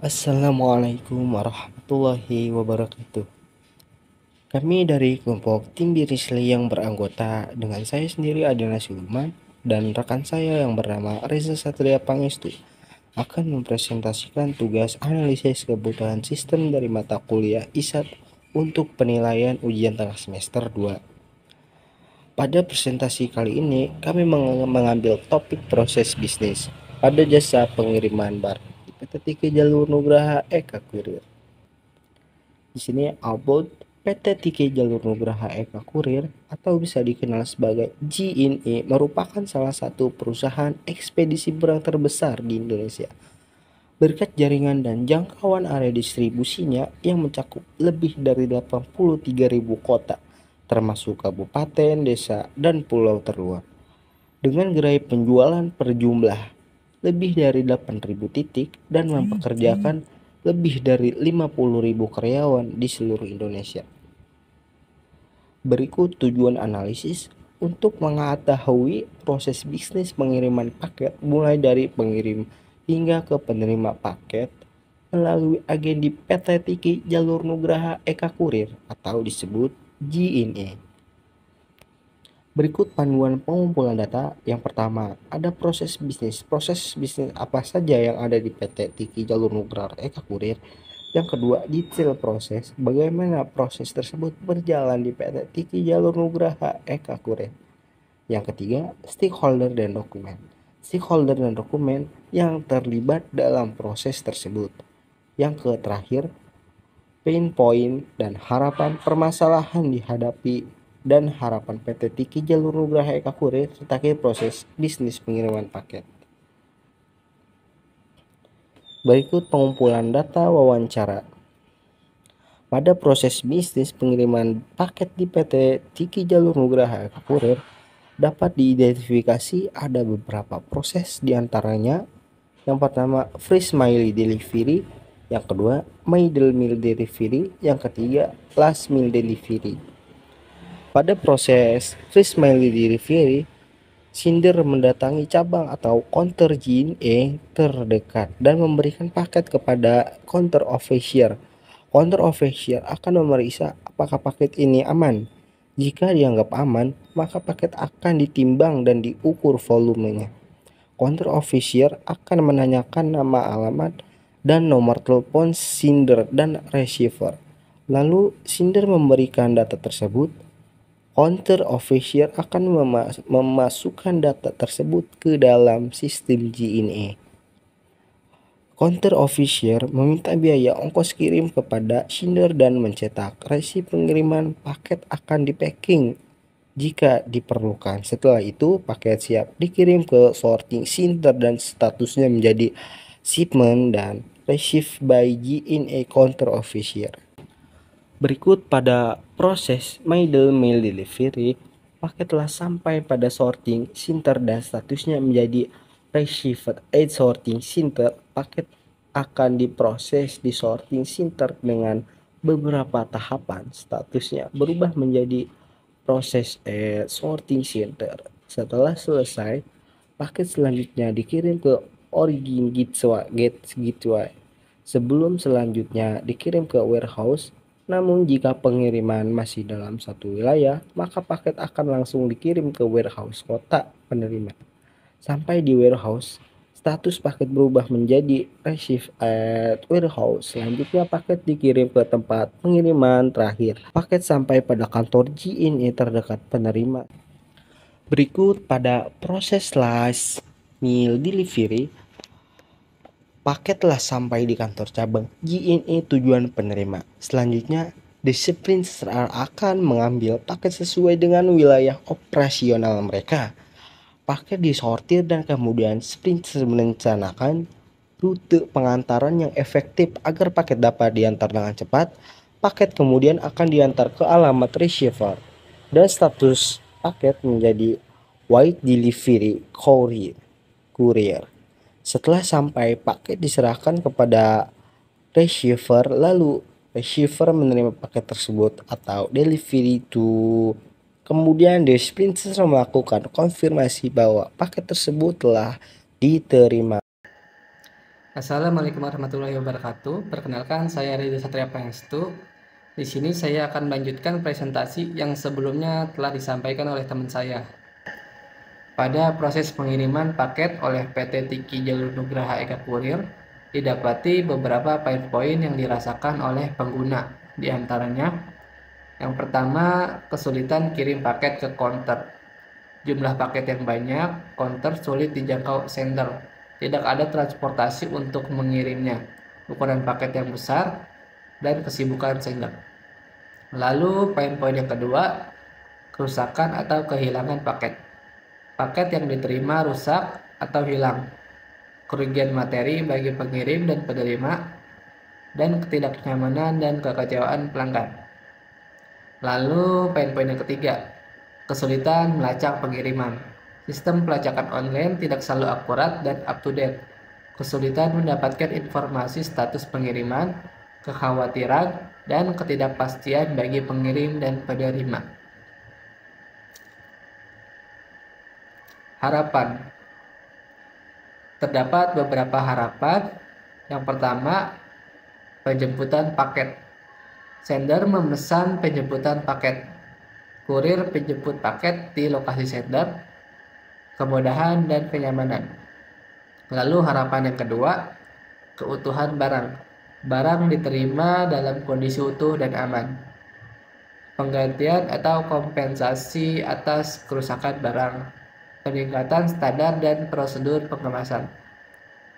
Assalamualaikum warahmatullahi wabarakatuh. Kami dari kelompok tim Birisli yang beranggota dengan saya sendiri Adina Sulaiman dan rekan saya yang bernama Reza Satria Pangestu akan mempresentasikan tugas analisis kebutuhan sistem dari mata kuliah ISAT untuk penilaian ujian tengah semester 2. Pada presentasi kali ini, kami mengambil topik proses bisnis pada jasa pengiriman barang di PT Tiki Jalur Nugraha Eka Kurir. Di sini about PT Tiki Jalur Nugraha Eka Kurir atau bisa dikenal sebagai JNE merupakan salah satu perusahaan ekspedisi barang terbesar di Indonesia. Berkat jaringan dan jangkauan area distribusinya yang mencakup lebih dari 83.000 kota, termasuk kabupaten, desa, dan pulau terluar. Dengan gerai penjualan per jumlah lebih dari 8.000 titik dan mempekerjakan lebih dari 50.000 karyawan di seluruh Indonesia. Berikut tujuan analisis untuk mengetahui proses bisnis pengiriman paket mulai dari pengirim hingga ke penerima paket melalui agen di PT Tiki Jalur Nugraha Eka Kurir atau disebut JNE. Berikut panduan pengumpulan data. Yang pertama, ada proses bisnis. Proses bisnis apa saja yang ada di PT Tiki Jalur Nugraha Eka Kurir. Yang kedua, detail proses. Bagaimana proses tersebut berjalan di PT Tiki Jalur Nugraha Eka Kurir. Yang ketiga, stakeholder dan dokumen. Stakeholder dan dokumen yang terlibat dalam proses tersebut. Yang terakhir, pain point dan harapan permasalahan dihadapi dan harapan PT Tiki Jalur Nugraha Eka Kurir serta proses bisnis pengiriman paket. Berikut pengumpulan data wawancara. Pada proses bisnis pengiriman paket di PT Tiki Jalur Nugraha Eka Kurir dapat diidentifikasi ada beberapa proses diantaranya. Yang pertama, first mile delivery. Yang kedua, middle mile delivery. Yang ketiga, last mile delivery. Pada proses first mile delivery, sender mendatangi cabang atau counter JNE terdekat dan memberikan paket kepada counter officer. Counter officer akan memeriksa apakah paket ini aman. Jika dianggap aman, maka paket akan ditimbang dan diukur volumenya. Counter officer akan menanyakan nama, alamat, dan nomor telepon sender dan receiver. Lalu sender memberikan data tersebut. Counter officer akan memasukkan data tersebut ke dalam sistem JNE. Counter officer meminta biaya ongkos kirim kepada sender dan mencetak resip pengiriman paket akan di-packing jika diperlukan. Setelah itu, paket siap dikirim ke sorting center dan statusnya menjadi shipment dan received by JNE counter officer. Berikut pada proses middle mile delivery, paket telah sampai pada sorting center dan statusnya menjadi received at sorting center. Paket akan diproses di sorting center dengan beberapa tahapan. Statusnya berubah menjadi proses at sorting center. Setelah selesai, paket selanjutnya dikirim ke origin gateway sebelum selanjutnya dikirim ke warehouse. Namun jika pengiriman masih dalam satu wilayah, maka paket akan langsung dikirim ke warehouse kota penerima. Sampai di warehouse, status paket berubah menjadi received at warehouse. Selanjutnya paket dikirim ke tempat pengiriman terakhir. Paket sampai pada kantor JNE terdekat penerima. Berikut pada proses last mile delivery, paket telah sampai di kantor cabang JNE tujuan penerima. Selanjutnya, the sprinter akan mengambil paket sesuai dengan wilayah operasional mereka. Paket disortir dan kemudian sprinter merencanakan rute pengantaran yang efektif agar paket dapat diantar dengan cepat. Paket kemudian akan diantar ke alamat receiver dan status paket menjadi white delivery courier. Setelah sampai, paket diserahkan kepada receiver, lalu receiver menerima paket tersebut atau delivery to. Kemudian the sprinter melakukan konfirmasi bahwa paket tersebut telah diterima. Assalamualaikum warahmatullahi wabarakatuh. Perkenalkan, saya Reza Satria Pangestu. Di sini saya akan melanjutkan presentasi yang sebelumnya telah disampaikan oleh teman saya. Pada proses pengiriman paket oleh PT Tiki Jalur Nugraha Eka Kurir, didapati beberapa pain poin yang dirasakan oleh pengguna. Di antaranya, yang pertama, kesulitan kirim paket ke konter. Jumlah paket yang banyak, konter sulit dijangkau sender. Tidak ada transportasi untuk mengirimnya. Ukuran paket yang besar dan kesibukan sender. Lalu poin-poin yang kedua, kerusakan atau kehilangan paket. Paket yang diterima rusak atau hilang. Kerugian materi bagi pengirim dan penerima dan ketidaknyamanan dan kekecewaan pelanggan. Lalu poin-poin yang ketiga, kesulitan melacak pengiriman. Sistem pelacakan online tidak selalu akurat dan up-to-date. Kesulitan mendapatkan informasi status pengiriman, kekhawatiran, dan ketidakpastian bagi pengirim dan penerima. Harapan. Terdapat beberapa harapan. Yang pertama, penjemputan paket. Sender memesan penjemputan paket. Kurir penjemput paket di lokasi sender, kemudahan dan kenyamanan. Lalu harapan yang kedua, keutuhan barang. Barang diterima dalam kondisi utuh dan aman. Penggantian atau kompensasi atas kerusakan barang. Peningkatan standar dan prosedur pengemasan.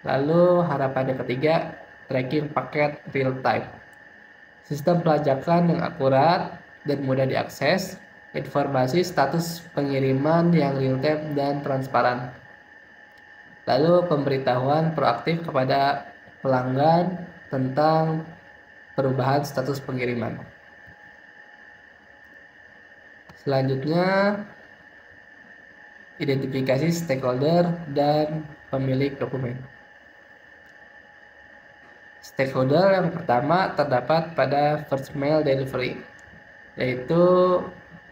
Lalu harapan yang ketiga, tracking paket real time. Sistem pelacakan yang akurat dan mudah diakses, informasi status pengiriman yang real time dan transparan. Lalu pemberitahuan proaktif kepada pelanggan tentang perubahan status pengiriman. Selanjutnya, identifikasi stakeholder dan pemilik dokumen. Stakeholder yang pertama terdapat pada first mail delivery, yaitu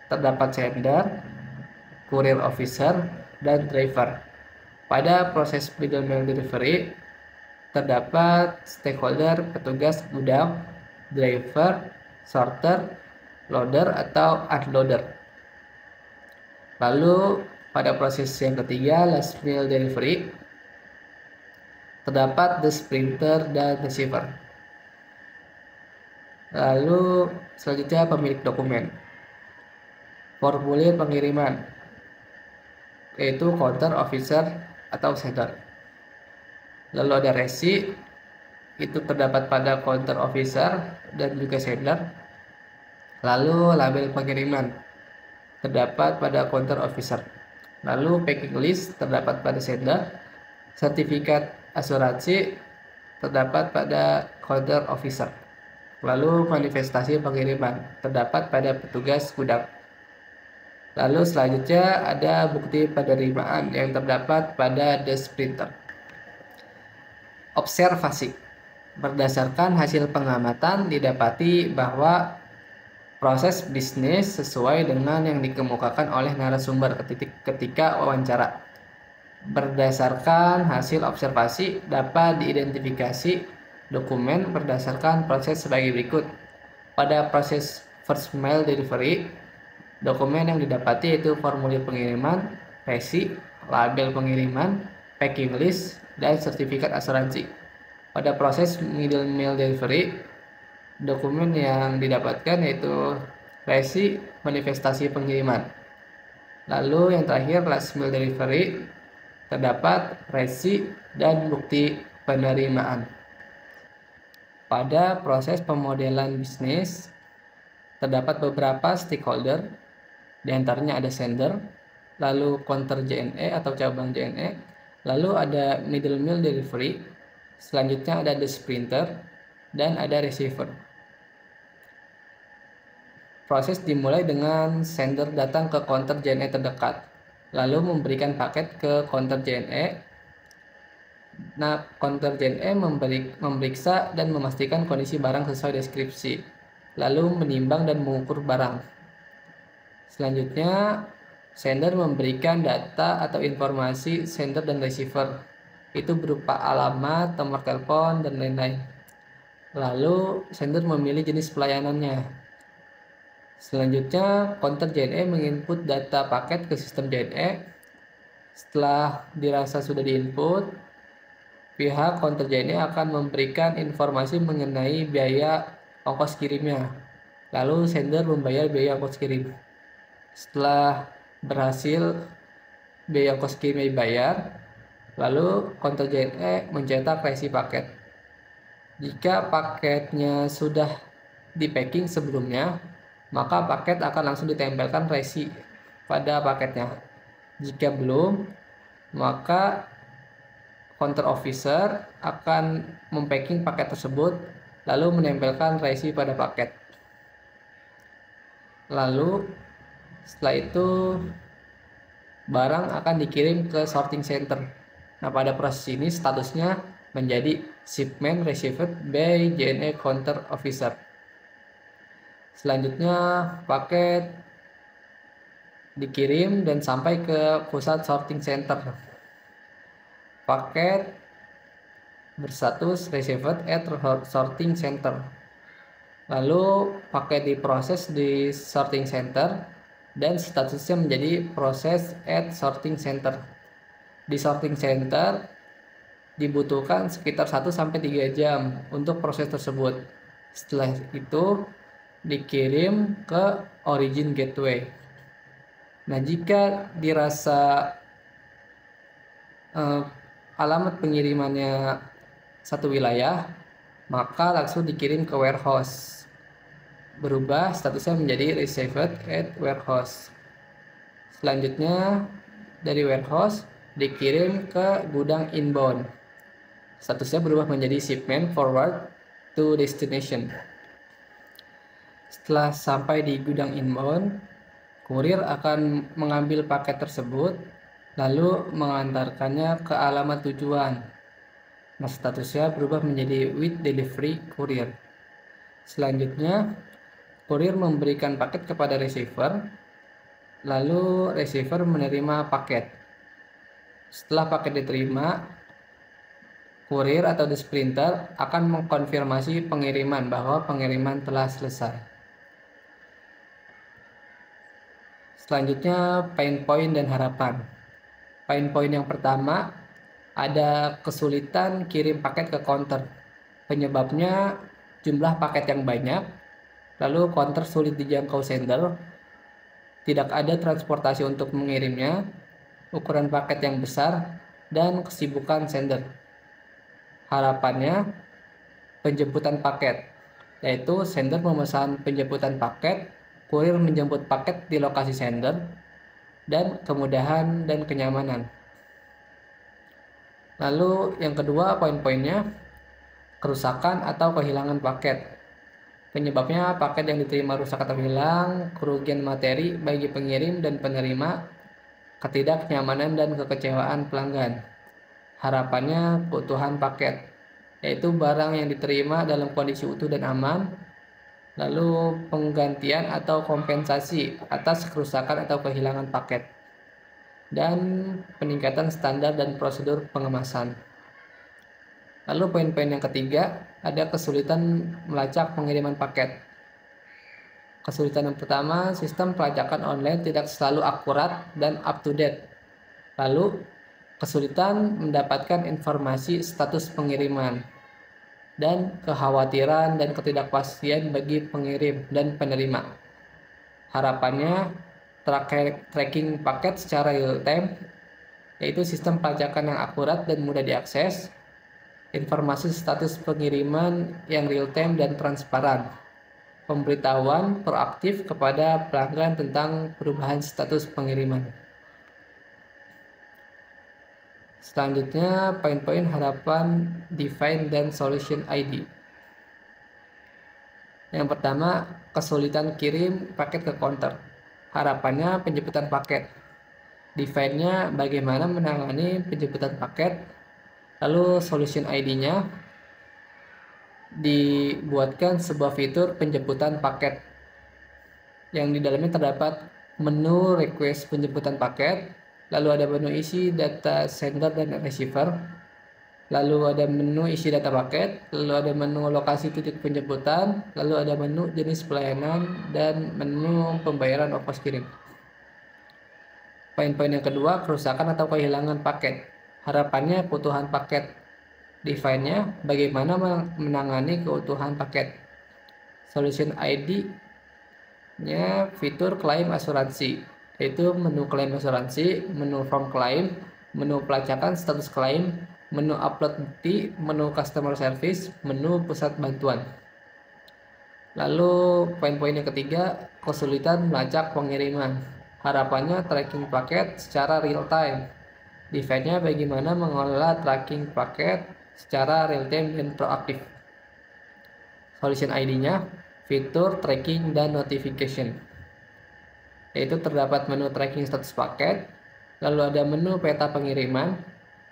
terdapat sender, courier officer, dan driver. Pada proses middle mail delivery, terdapat stakeholder petugas gudang, driver, sorter, loader atau unloader. Lalu pada proses yang ketiga, last mile delivery, terdapat the sprinter dan receiver. Lalu selanjutnya pemilik dokumen. Formulir pengiriman, yaitu counter officer atau sender. Lalu ada resi, itu terdapat pada counter officer dan juga sender. Lalu label pengiriman, terdapat pada counter officer. Lalu packing list terdapat pada sender. Sertifikat asuransi terdapat pada counter officer. Lalu manifestasi pengiriman terdapat pada petugas gudang. Lalu selanjutnya ada bukti penerimaan yang terdapat pada the printer. Observasi. Berdasarkan hasil pengamatan didapati bahwa proses bisnis sesuai dengan yang dikemukakan oleh narasumber ketika wawancara. Berdasarkan hasil observasi dapat diidentifikasi dokumen berdasarkan proses sebagai berikut. Pada proses first mail delivery, dokumen yang didapati yaitu formulir pengiriman, resi, label pengiriman, packing list, dan sertifikat asuransi. Pada proses middle mail delivery, dokumen yang didapatkan yaitu resi, manifestasi pengiriman. Lalu yang terakhir last mail delivery, terdapat resi dan bukti penerimaan. Pada proses pemodelan bisnis, terdapat beberapa stakeholder, di antaranya ada sender, lalu counter JNE atau cabang JNE, lalu ada middle mail delivery, selanjutnya ada the printer, dan ada receiver. Proses dimulai dengan sender datang ke counter JNE terdekat, lalu memberikan paket ke counter JNE. Nah, counter JNE memeriksa dan memastikan kondisi barang sesuai deskripsi, lalu menimbang dan mengukur barang. Selanjutnya, sender memberikan data atau informasi sender dan receiver. itu berupa alamat, nomor telepon, dan lain-lain. Lalu sender memilih jenis pelayanannya. Selanjutnya, counter JNE menginput data paket ke sistem JNE. Setelah dirasa sudah diinput, pihak counter JNE akan memberikan informasi mengenai biaya ongkos kirimnya. Lalu sender membayar biaya ongkos kirim. Setelah berhasil biaya ongkos kirimnya dibayar, lalu counter JNE mencetak resi paket. Jika paketnya sudah di packing sebelumnya, maka paket akan langsung ditempelkan resi pada paketnya. Jika belum, maka counter officer akan mempacking paket tersebut lalu menempelkan resi pada paket. Lalu setelah itu barang akan dikirim ke sorting center. Nah, pada proses ini statusnya menjadi shipment received by JNE counter officer. Selanjutnya paket dikirim dan sampai ke pusat sorting center. Paket berstatus received at sorting center. Lalu paket diproses di sorting center dan statusnya menjadi proses at sorting center. Di sorting center dibutuhkan sekitar 1-3 jam untuk proses tersebut. Setelah itu dikirim ke origin gateway. Nah, jika dirasa alamat pengirimannya satu wilayah, maka langsung dikirim ke warehouse. Berubah statusnya menjadi received at warehouse. Selanjutnya dari warehouse dikirim ke gudang inbound. Statusnya berubah menjadi shipment forward to destination. Setelah sampai di gudang inbound, kurir akan mengambil paket tersebut lalu mengantarkannya ke alamat tujuan. Nah, statusnya berubah menjadi with delivery courier. Selanjutnya, kurir memberikan paket kepada receiver, lalu receiver menerima paket. Setelah paket diterima, kurir atau the sprinter akan mengkonfirmasi pengiriman bahwa pengiriman telah selesai. Selanjutnya, pain point dan harapan. Pain point yang pertama, ada kesulitan kirim paket ke counter. Penyebabnya jumlah paket yang banyak, lalu counter sulit dijangkau sender, tidak ada transportasi untuk mengirimnya, ukuran paket yang besar, dan kesibukan sender. Harapannya, penjemputan paket, yaitu sender memesan penjemputan paket, kurir menjemput paket di lokasi sender, dan kemudahan dan kenyamanan. Lalu yang kedua poin-poinnya, kerusakan atau kehilangan paket. Penyebabnya paket yang diterima rusak atau hilang, kerugian materi bagi pengirim dan penerima, ketidaknyamanan dan kekecewaan pelanggan. Harapannya keutuhan paket, yaitu barang yang diterima dalam kondisi utuh dan aman, lalu penggantian atau kompensasi atas kerusakan atau kehilangan paket, dan peningkatan standar dan prosedur pengemasan. Lalu poin-poin yang ketiga, ada kesulitan melacak pengiriman paket. Kesulitan yang pertama, sistem pelacakan online tidak selalu akurat dan up to date. Lalu, kesulitan mendapatkan informasi status pengiriman, dan kekhawatiran dan ketidakpastian bagi pengirim dan penerima. Harapannya, tracking paket secara real time, yaitu sistem pelacakan yang akurat dan mudah diakses, informasi status pengiriman yang real time dan transparan, pemberitahuan proaktif kepada pelanggan tentang perubahan status pengiriman. Selanjutnya, poin-poin harapan define dan solution ID. Yang pertama, kesulitan kirim paket ke counter. Harapannya penjemputan paket. Define-nya bagaimana menangani penjemputan paket. Lalu solution ID-nya dibuatkan sebuah fitur penjemputan paket yang di dalamnya terdapat menu request penjemputan paket, lalu ada menu isi data sender dan receiver, lalu ada menu isi data paket, lalu ada menu lokasi titik penjemputan, lalu ada menu jenis pelayanan, dan menu pembayaran ongkos kirim. Poin-poin yang kedua, kerusakan atau kehilangan paket. Harapannya keutuhan paket. Define-nya, bagaimana menangani keutuhan paket. Solution ID-nya fitur klaim asuransi, yaitu menu klaim asuransi, menu form klaim, menu pelacakan status klaim, menu upload bukti, menu customer service, menu pusat bantuan. Lalu poin-poin yang ketiga, kesulitan melacak pengiriman. Harapannya tracking paket secara real time. Define-nya bagaimana mengelola tracking paket secara real time dan proaktif. Solution ID-nya fitur tracking dan notification, yaitu terdapat menu tracking status paket, lalu ada menu peta pengiriman,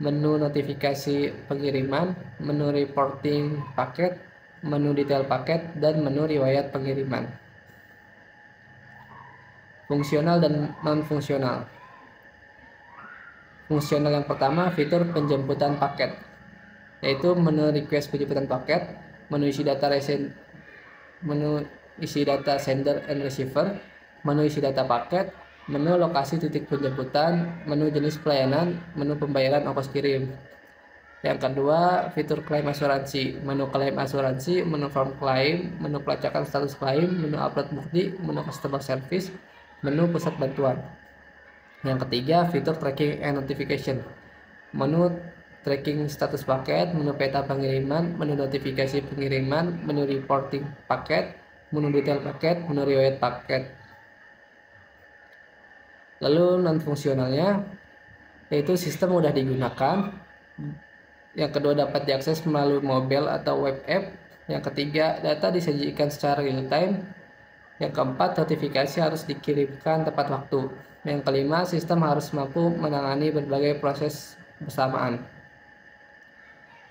menu notifikasi pengiriman, menu reporting paket, menu detail paket, dan menu riwayat pengiriman. Fungsional dan non-fungsional. Fungsional yang pertama, fitur penjemputan paket, yaitu menu request penjemputan paket, menu isi data sender and receiver, menu isi data paket, menu lokasi titik penjemputan, menu jenis pelayanan, menu pembayaran ongkos kirim. Yang kedua, fitur klaim asuransi, menu klaim asuransi, menu form klaim, menu pelacakan status klaim, menu upload bukti, menu customer service, menu pusat bantuan. Yang ketiga, fitur tracking and notification, menu tracking status paket, menu peta pengiriman, menu notifikasi pengiriman, menu reporting paket, menu detail paket, menu riwayat paket. Lalu non-fungsionalnya, yaitu sistem mudah digunakan. Yang kedua, dapat diakses melalui mobile atau web app. Yang ketiga, data disajikan secara real time. Yang keempat, notifikasi harus dikirimkan tepat waktu. Yang kelima, sistem harus mampu menangani berbagai proses bersamaan.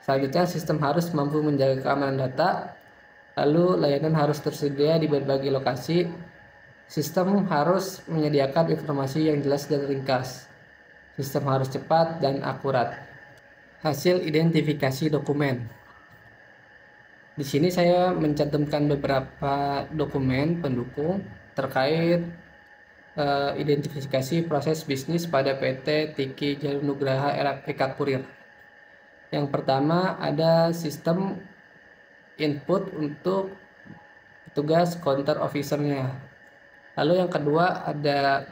Selanjutnya, sistem harus mampu menjaga keamanan data. Lalu, layanan harus tersedia di berbagai lokasi. Sistem harus menyediakan informasi yang jelas dan ringkas. Sistem harus cepat dan akurat. Hasil identifikasi dokumen. Di sini saya mencantumkan beberapa dokumen pendukung terkait identifikasi proses bisnis pada PT Tiki Jalur Nugraha Eka Kurir. Yang pertama ada sistem input untuk petugas counter officer-nya. Lalu yang kedua ada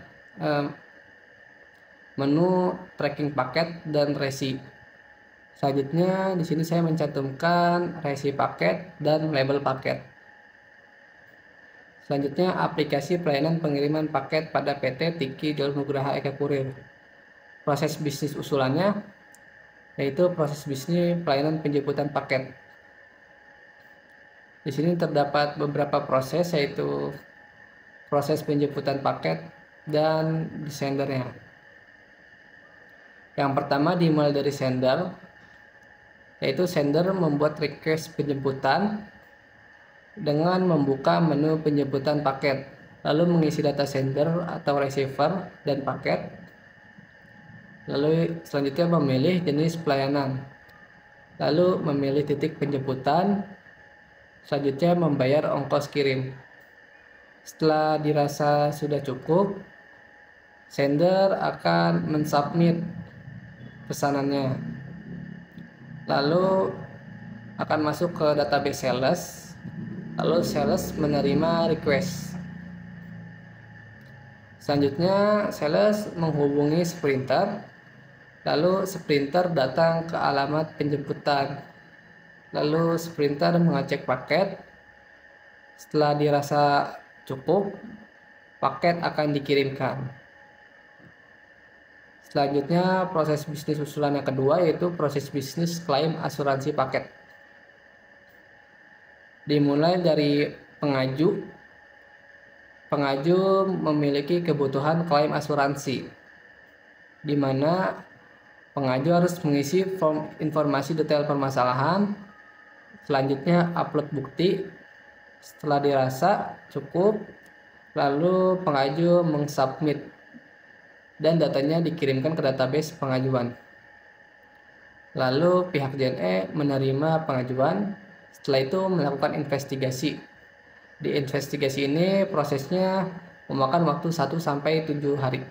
menu tracking paket dan resi. Selanjutnya di sini saya mencantumkan resi paket dan label paket. Selanjutnya aplikasi pelayanan pengiriman paket pada PT Tiki Jalur Nugraha Eka Kurir. Proses bisnis usulannya yaitu proses bisnis pelayanan penjemputan paket. Di sini terdapat beberapa proses, yaitu proses penjemputan paket dan sendernya. Yang pertama dimulai dari sender, yaitu sender membuat request penjemputan dengan membuka menu penjemputan paket, lalu mengisi data sender atau receiver dan paket. Lalu selanjutnya memilih jenis pelayanan, lalu memilih titik penjemputan, selanjutnya membayar ongkos kirim. Setelah dirasa sudah cukup, sender akan mensubmit pesanannya, lalu akan masuk ke database sales, lalu sales menerima request. Selanjutnya sales menghubungi sprinter, lalu sprinter datang ke alamat penjemputan, lalu sprinter mengecek paket. Setelah dirasa cukup, paket akan dikirimkan. Selanjutnya proses bisnis usulan yang kedua, yaitu proses bisnis klaim asuransi paket. Dimulai dari pengaju. Pengaju memiliki kebutuhan klaim asuransi, di mana pengaju harus mengisi form informasi detail permasalahan, selanjutnya upload bukti. Setelah dirasa cukup, lalu pengaju mengsubmit dan datanya dikirimkan ke database pengajuan. Lalu pihak JNE menerima pengajuan, setelah itu melakukan investigasi. Di investigasi ini prosesnya memakan waktu 1-7 hari.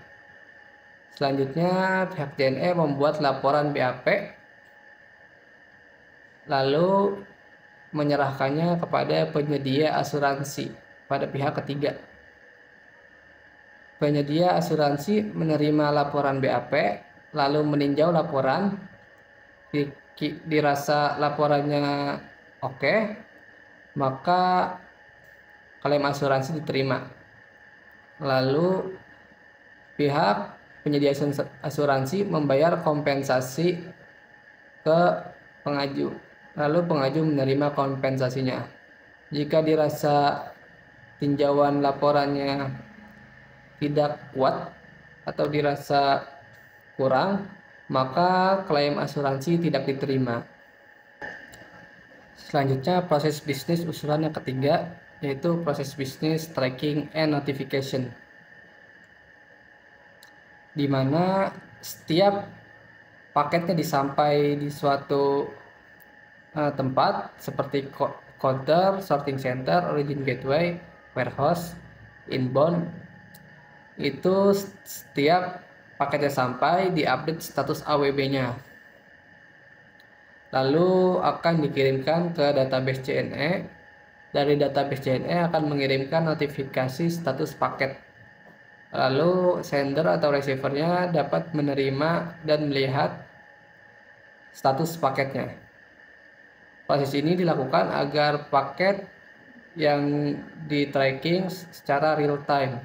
Selanjutnya pihak JNE membuat laporan BAP, lalu menyerahkannya kepada penyedia asuransi pada pihak ketiga. Penyedia asuransi menerima laporan BAP, lalu meninjau laporan, dirasa laporannya oke, maka klaim asuransi diterima. Lalu pihak penyedia asuransi membayar kompensasi ke pengaju. Lalu pengaju menerima kompensasinya. Jika dirasa tinjauan laporannya tidak kuat atau dirasa kurang, maka klaim asuransi tidak diterima. Selanjutnya proses bisnis usulan yang ketiga, yaitu proses bisnis tracking and notification, di mana setiap paketnya disampai di suatu tempat seperti counter, sorting center, origin gateway, warehouse, inbound, itu setiap paketnya sampai diupdate status AWB-nya, lalu akan dikirimkan ke database JNE. Dari database JNE akan mengirimkan notifikasi status paket, lalu sender atau receivernya dapat menerima dan melihat status paketnya. Proses ini dilakukan agar paket yang di tracking secara real time.